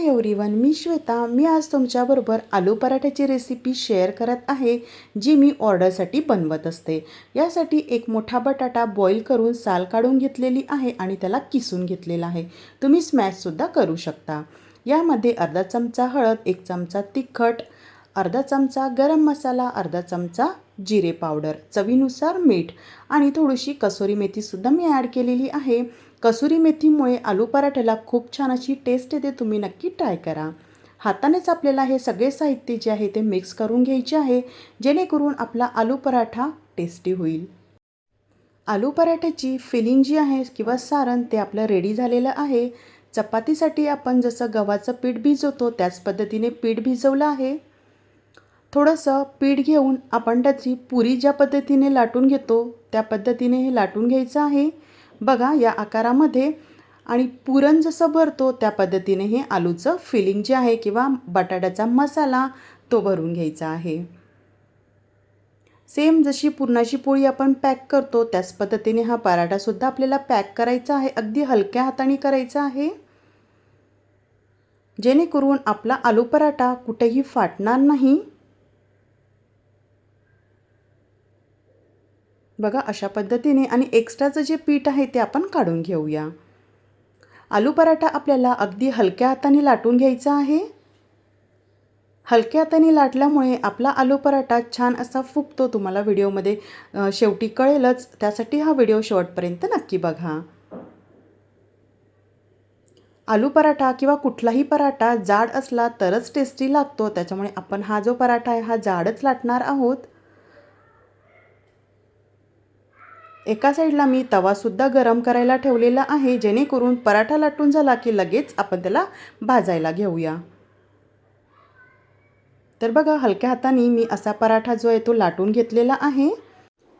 Hi everyone, मी श्वेता. मी आज तुमच्याबरोबर आलू पराठ्याची recipe share करत आहे, जी मी ऑर्डरसाठी बनवत असते. यासाठी एक मोठा बटाटा बॉईल करून साल काढून घेतलेली आहे आणि त्याला किसून घेतलेला आहे. तुम्ही स्मॅशसुद्धा करू शकता. यामध्ये अर्धा चमचा हळद, 1 चमचा तिखट, अर्धा चमचा गरम मसाला, अर्धा चमचा जिरे पावडर, चवीनुसार मीठ आणि थोडीशी कसुरी मेथीसुद्धा मी ॲड केलेली आहे. कसुरी मेथीमुळे आलू पराठ्याला खूप छान अशी टेस्ट येते. तुम्ही नक्की ट्राय करा. हातानेच आपल्याला हे सगळे साहित्य जे आहे ते मिक्स करून घ्यायचे आहे, जेणेकरून आपला आलू पराठा टेस्टी होईल. आलू पराठ्याची फिलिंग जी आहे किंवा सारण ते आपलं रेडी झालेलं आहे. चपातीसाठी आपण जसं गव्हाचं पीठ भिजवतो त्याच पद्धतीने पीठ भिजवलं आहे. थोडंसं पीठ घेऊन आपण त्याची पुरी ज्या पद्धतीने लाटून घेतो त्या पद्धतीने हे लाटून घ्यायचं आहे. बघा या आकारामध्ये. आणि पुरण जसं भरतो त्या पद्धतीने हे आलूचं फिलिंग जे आहे किंवा बटाट्याचा मसाला तो भरून घ्यायचा आहे. सेम जशी पुरणाची पोळी आपण पॅक करतो त्याच पद्धतीने हा पराठासुद्धा आपल्याला पॅक करायचा आहे. अगदी हलक्या हाताने करायचा आहे, जेणेकरून आपला आलू पराठा कुठेही फाटणार नाही. बघा अशा पद्धतीने. आणि एक्स्ट्राचं जे पीठ आहे ते आपण काढून घेऊया. आलू पराठा आपल्याला अगदी हलक्या हाताने लाटून घ्यायचा आहे. हलक्या हाताने लाटल्यामुळे आपला आलू पराठा छान असा फुगतो. तुम्हाला व्हिडिओमध्ये शेवटी कळेलच, त्यासाठी हा व्हिडिओ शेवटपर्यंत नक्की बघा. आलू पराठा किंवा कुठलाही पराठा जाड असला तरच टेस्टी लागतो, त्याच्यामुळे आपण हा जो पराठा आहे हा जाडच लाटणार आहोत. एका साईडला मी तवासुद्धा गरम करायला ठेवलेला आहे, जेणेकरून पराठा लाटून झाला की लगेच आपण त्याला भाजायला घेऊया. तर बघा हलक्या हाताने मी असा पराठा जो आहे तो लाटून घेतलेला आहे.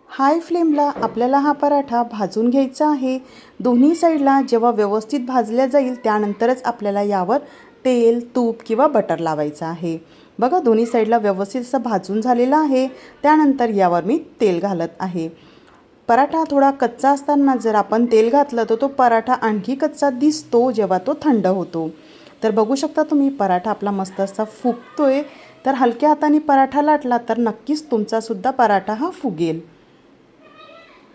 हाय फ्लेमला आपल्याला हा पराठा भाजून घ्यायचा आहे. दोन्ही साईडला जेव्हा व्यवस्थित भाजल्या जाईल त्यानंतरच आपल्याला यावर तेल, तूप किंवा बटर लावायचं आहे. बघा दोन्ही साईडला व्यवस्थित असं भाजून झालेलं आहे. त्यानंतर यावर मी तेल घालत आहे. पराठा थोडा कच्चा असताना जर आपण तेल घातलं तर तो पराठा आणखी कच्चा दिसतो जेव्हा तो थंड होतो. तर बघू शकता तुम्ही पराठा आपला मस्त असा फुगतोय. तर हलक्या हाताने पराठा लाटला तर नक्कीच तुमचासुद्धा पराठा हा फुगेल.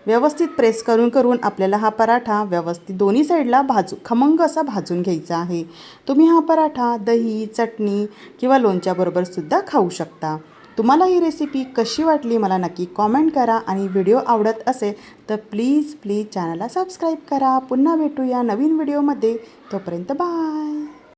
व्यवस्थित प्रेस करून करून आपल्याला हा पराठा व्यवस्थित दोन्ही साईडला खमंग असा भाजून घ्यायचा आहे. तुम्ही हा पराठा दही, चटणी किंवा लोणच्याबरोबरसुद्धा खाऊ शकता. तुम्हाला ही रेसिपी कशी वाटली मला नक्की कॉमेंट करा. आणि व्हिडिओ आवडत असेल तर प्लीज चॅनलला सबस्क्राईब करा. पुन्हा भेटूया नवीन व्हिडिओमध्ये. तोपर्यंत बाय.